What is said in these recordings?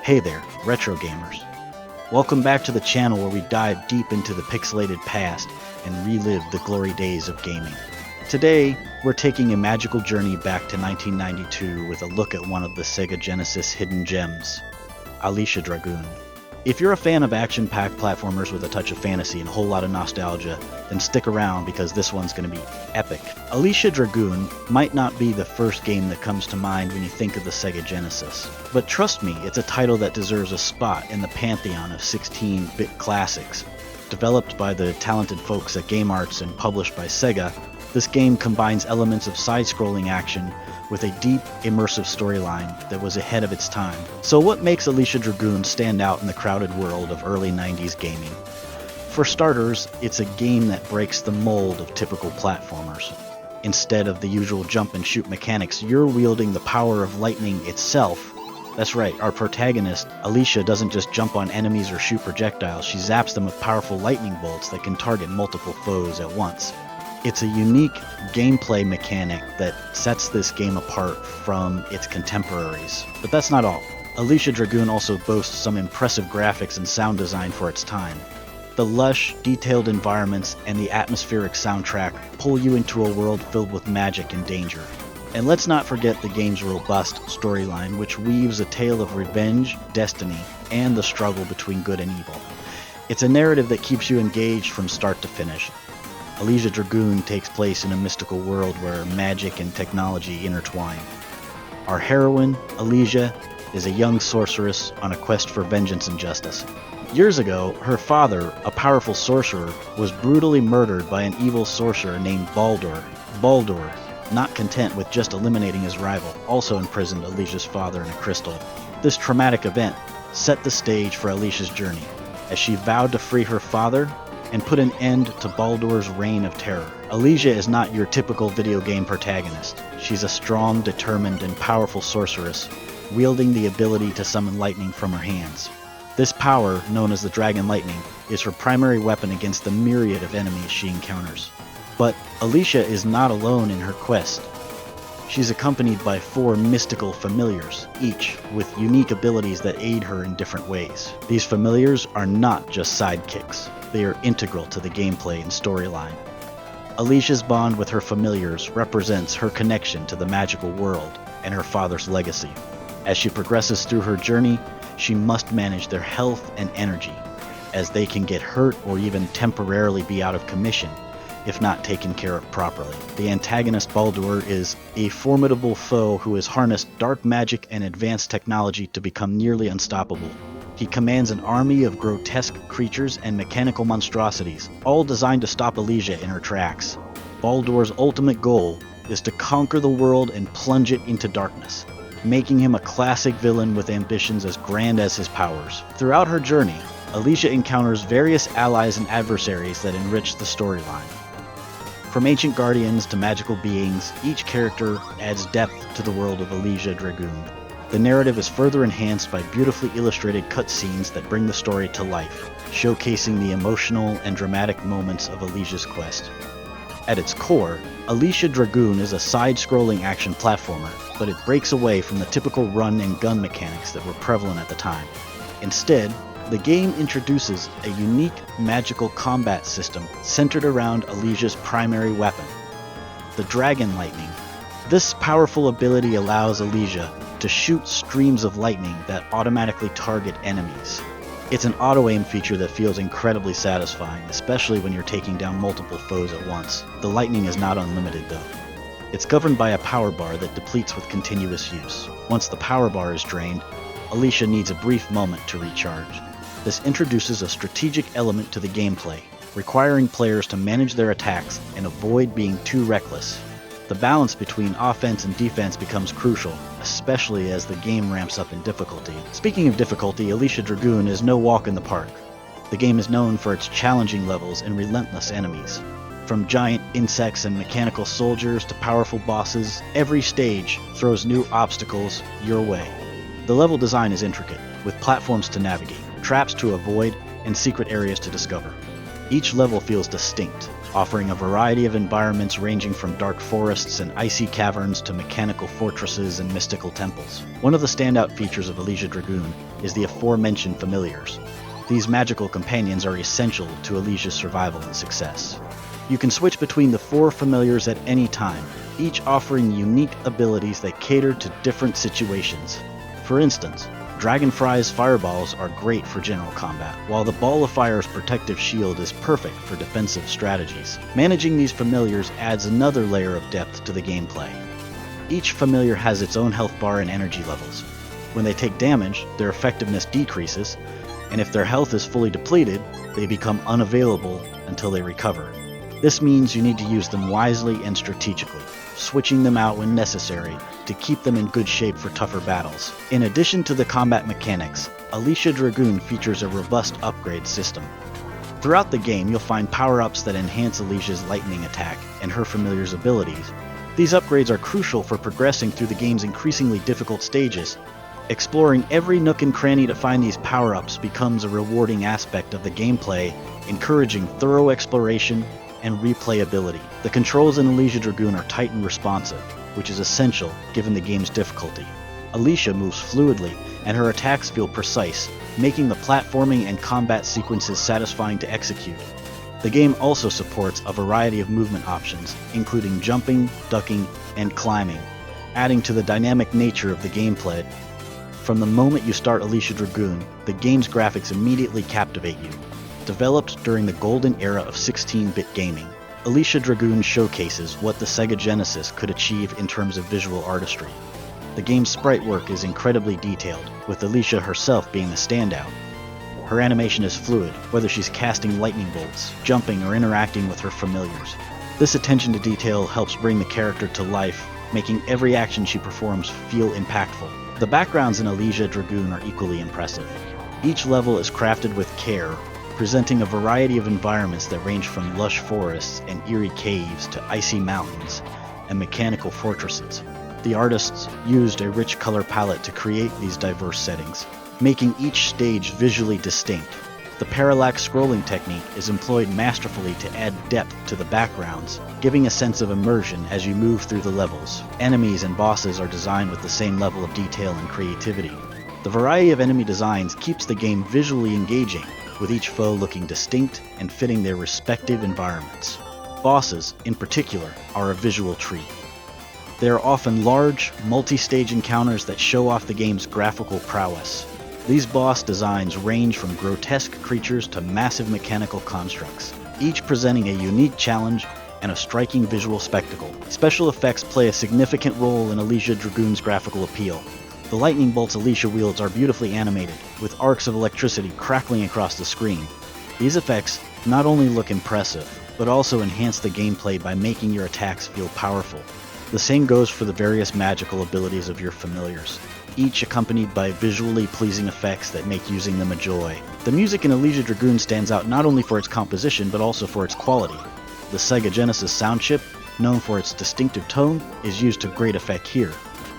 Hey there, retro gamers. Welcome back to the channel where we dive deep into the pixelated past and relive the glory days of gaming. Today, we're taking a magical journey back to 1992 with a look at one of the Sega Genesis hidden gems, Alisia Dragoon. If you're a fan of action-packed platformers with a touch of fantasy and a whole lot of nostalgia, then stick around because this one's going to be epic. Alisia Dragoon might not be the first game that comes to mind when you think of the Sega Genesis, but trust me, it's a title that deserves a spot in the pantheon of 16-bit classics. Developed by the talented folks at Game Arts and published by Sega, this game combines elements of side-scrolling action with a deep, immersive storyline that was ahead of its time. So what makes Alisia Dragoon stand out in the crowded world of early 90s gaming? For starters, it's a game that breaks the mold of typical platformers. Instead of the usual jump and shoot mechanics, you're wielding the power of lightning itself. That's right, our protagonist, Alisia, doesn't just jump on enemies or shoot projectiles, she zaps them with powerful lightning bolts that can target multiple foes at once. It's a unique gameplay mechanic that sets this game apart from its contemporaries. But that's not all. Alisia Dragoon also boasts some impressive graphics and sound design for its time. The lush, detailed environments and the atmospheric soundtrack pull you into a world filled with magic and danger. And let's not forget the game's robust storyline, which weaves a tale of revenge, destiny, and the struggle between good and evil. It's a narrative that keeps you engaged from start to finish. Alisia Dragoon takes place in a mystical world where magic and technology intertwine. Our heroine, Alisia, is a young sorceress on a quest for vengeance and justice. Years ago, her father, a powerful sorcerer, was brutally murdered by an evil sorcerer named Baldur. Baldur, not content with just eliminating his rival, also imprisoned Alisia's father in a crystal. This traumatic event set the stage for Alisia's journey, as she vowed to free her father and put an end to Baldur's reign of terror. Alisia is not your typical video game protagonist. She's a strong, determined, and powerful sorceress, wielding the ability to summon lightning from her hands. This power, known as the Dragon Lightning, is her primary weapon against the myriad of enemies she encounters. But Alisia is not alone in her quest. She's accompanied by 4 mystical familiars, each with unique abilities that aid her in different ways. These familiars are not just sidekicks. They are integral to the gameplay and storyline. Alisia's bond with her familiars represents her connection to the magical world and her father's legacy. As she progresses through her journey, she must manage their health and energy, as they can get hurt or even temporarily be out of commission if not taken care of properly. The antagonist Baldur is a formidable foe who has harnessed dark magic and advanced technology to become nearly unstoppable. He commands an army of grotesque creatures and mechanical monstrosities, all designed to stop Alisia in her tracks. Baldur's ultimate goal is to conquer the world and plunge it into darkness, making him a classic villain with ambitions as grand as his powers. Throughout her journey, Alisia encounters various allies and adversaries that enrich the storyline. From ancient guardians to magical beings, each character adds depth to the world of Alisia Dragoon. The narrative is further enhanced by beautifully illustrated cutscenes that bring the story to life, showcasing the emotional and dramatic moments of Alisia's quest. At its core, Alisia Dragoon is a side-scrolling action platformer, but it breaks away from the typical run-and-gun mechanics that were prevalent at the time. Instead, the game introduces a unique magical combat system centered around Alisia's primary weapon, the Dragon Lightning. This powerful ability allows Alisia to shoot streams of lightning that automatically target enemies. It's an auto-aim feature that feels incredibly satisfying, especially when you're taking down multiple foes at once. The lightning is not unlimited though. It's governed by a power bar that depletes with continuous use. Once the power bar is drained, Alisia needs a brief moment to recharge. This introduces a strategic element to the gameplay, requiring players to manage their attacks and avoid being too reckless. The balance between offense and defense becomes crucial, especially as the game ramps up in difficulty. Speaking of difficulty, Alisia Dragoon is no walk in the park. The game is known for its challenging levels and relentless enemies. From giant insects and mechanical soldiers to powerful bosses, every stage throws new obstacles your way. The level design is intricate, with platforms to navigate, traps to avoid, and secret areas to discover. Each level feels distinct, offering a variety of environments ranging from dark forests and icy caverns to mechanical fortresses and mystical temples. One of the standout features of Alisia Dragoon is the aforementioned familiars. These magical companions are essential to Alisia's survival and success. You can switch between the 4 familiars at any time, each offering unique abilities that cater to different situations. For instance, Dragonfry's fireballs are great for general combat, while the Ball of Fire's protective shield is perfect for defensive strategies. Managing these familiars adds another layer of depth to the gameplay. Each familiar has its own health bar and energy levels. When they take damage, their effectiveness decreases, and if their health is fully depleted, they become unavailable until they recover. This means you need to use them wisely and strategically, switching them out when necessary to keep them in good shape for tougher battles. In addition to the combat mechanics, Alisia Dragoon features a robust upgrade system. Throughout the game, you'll find power-ups that enhance Alisia's lightning attack and her familiar's abilities. These upgrades are crucial for progressing through the game's increasingly difficult stages. Exploring every nook and cranny to find these power-ups becomes a rewarding aspect of the gameplay, encouraging thorough exploration and replayability. The controls in Alisia Dragoon are tight and responsive, which is essential given the game's difficulty. Alisia moves fluidly, and her attacks feel precise, making the platforming and combat sequences satisfying to execute. The game also supports a variety of movement options, including jumping, ducking, and climbing, adding to the dynamic nature of the gameplay. From the moment you start Alisia Dragoon, the game's graphics immediately captivate you. Developed during the golden era of 16-bit gaming, Alisia Dragoon showcases what the Sega Genesis could achieve in terms of visual artistry. The game's sprite work is incredibly detailed, with Alisia herself being a standout. Her animation is fluid, whether she's casting lightning bolts, jumping, or interacting with her familiars. This attention to detail helps bring the character to life, making every action she performs feel impactful. The backgrounds in Alisia Dragoon are equally impressive. Each level is crafted with care, presenting a variety of environments that range from lush forests and eerie caves to icy mountains and mechanical fortresses. The artists used a rich color palette to create these diverse settings, making each stage visually distinct. The parallax scrolling technique is employed masterfully to add depth to the backgrounds, giving a sense of immersion as you move through the levels. Enemies and bosses are designed with the same level of detail and creativity. The variety of enemy designs keeps the game visually engaging, with each foe looking distinct and fitting their respective environments. Bosses, in particular, are a visual treat. They are often large, multi-stage encounters that show off the game's graphical prowess. These boss designs range from grotesque creatures to massive mechanical constructs, each presenting a unique challenge and a striking visual spectacle. Special effects play a significant role in Alisia Dragoon's graphical appeal. The lightning bolts Alisia wields are beautifully animated, with arcs of electricity crackling across the screen. These effects not only look impressive, but also enhance the gameplay by making your attacks feel powerful. The same goes for the various magical abilities of your familiars, each accompanied by visually pleasing effects that make using them a joy. The music in Alisia Dragoon stands out not only for its composition, but also for its quality. The Sega Genesis sound chip, known for its distinctive tone, is used to great effect here.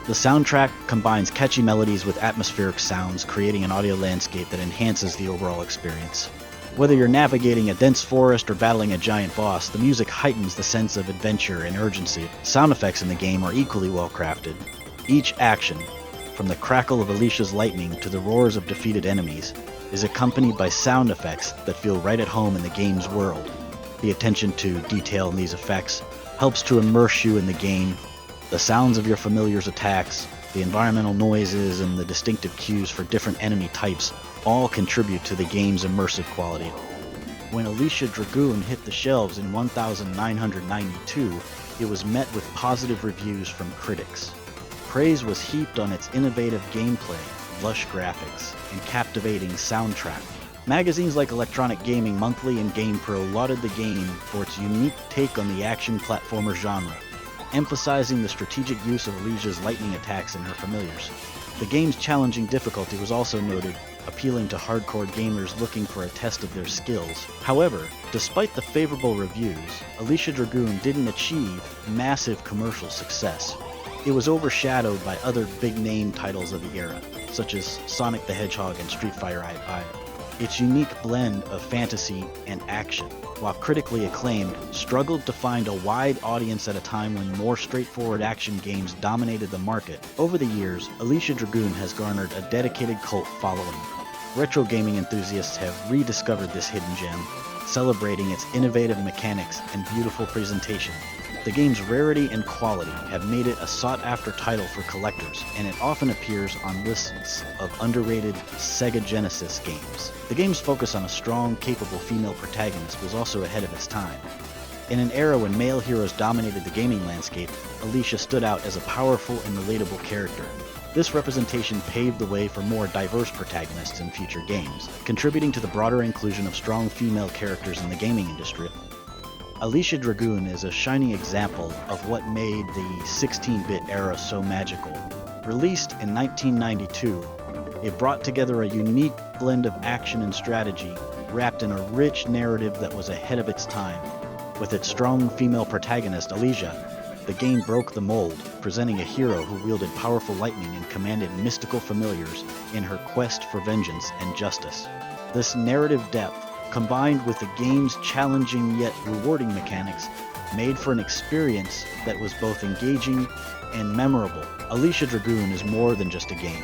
The soundtrack combines catchy melodies with atmospheric sounds, creating an audio landscape that enhances the overall experience. Whether you're navigating a dense forest or battling a giant boss, the music heightens the sense of adventure and urgency. Sound effects in the game are equally well crafted. Each action, from the crackle of Alisia's lightning to the roars of defeated enemies, is accompanied by sound effects that feel right at home in the game's world. The attention to detail in these effects helps to immerse you in the game. The sounds of your familiar's attacks, the environmental noises, and the distinctive cues for different enemy types all contribute to the game's immersive quality. When Alisia Dragoon hit the shelves in 1992, it was met with positive reviews from critics. Praise was heaped on its innovative gameplay, lush graphics, and captivating soundtrack. Magazines like Electronic Gaming Monthly and GamePro lauded the game for its unique take on the action platformer genre, emphasizing the strategic use of Alisia's lightning attacks and her familiars. The game's challenging difficulty was also noted, appealing to hardcore gamers looking for a test of their skills. However, despite the favorable reviews, Alisia Dragoon didn't achieve massive commercial success. It was overshadowed by other big-name titles of the era, such as Sonic the Hedgehog and Street Fighter V. Its unique blend of fantasy and action, while critically acclaimed, struggled to find a wide audience at a time when more straightforward action games dominated the market. Over the years, Alisia Dragoon has garnered a dedicated cult following. Retro gaming enthusiasts have rediscovered this hidden gem, celebrating its innovative mechanics and beautiful presentation. The game's rarity and quality have made it a sought-after title for collectors, and it often appears on lists of underrated Sega Genesis games. The game's focus on a strong, capable female protagonist was also ahead of its time. In an era when male heroes dominated the gaming landscape, Alisia stood out as a powerful and relatable character. This representation paved the way for more diverse protagonists in future games, contributing to the broader inclusion of strong female characters in the gaming industry. Alisia Dragoon is a shining example of what made the 16-bit era so magical. Released in 1992, it brought together a unique blend of action and strategy, wrapped in a rich narrative that was ahead of its time. With its strong female protagonist, Alisia, the game broke the mold, presenting a hero who wielded powerful lightning and commanded mystical familiars in her quest for vengeance and justice. This narrative depth, combined with the game's challenging yet rewarding mechanics, made for an experience that was both engaging and memorable. Alisia Dragoon is more than just a game.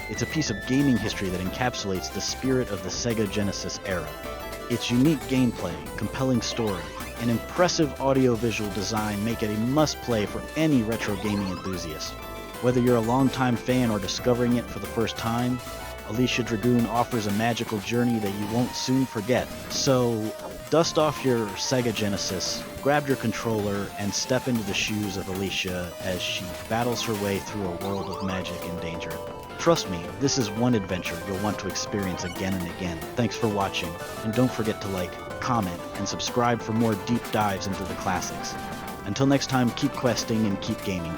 It's a piece of gaming history that encapsulates the spirit of the Sega Genesis era. Its unique gameplay, compelling story, and impressive audio-visual design make it a must-play for any retro gaming enthusiast. Whether you're a longtime fan or discovering it for the first time, Alisia Dragoon offers a magical journey that you won't soon forget. So, dust off your Sega Genesis, grab your controller, and step into the shoes of Alisia as she battles her way through a world of magic and danger. Trust me, this is one adventure you'll want to experience again and again. Thanks for watching, and don't forget to like, comment, and subscribe for more deep dives into the classics. Until next time, keep questing and keep gaming.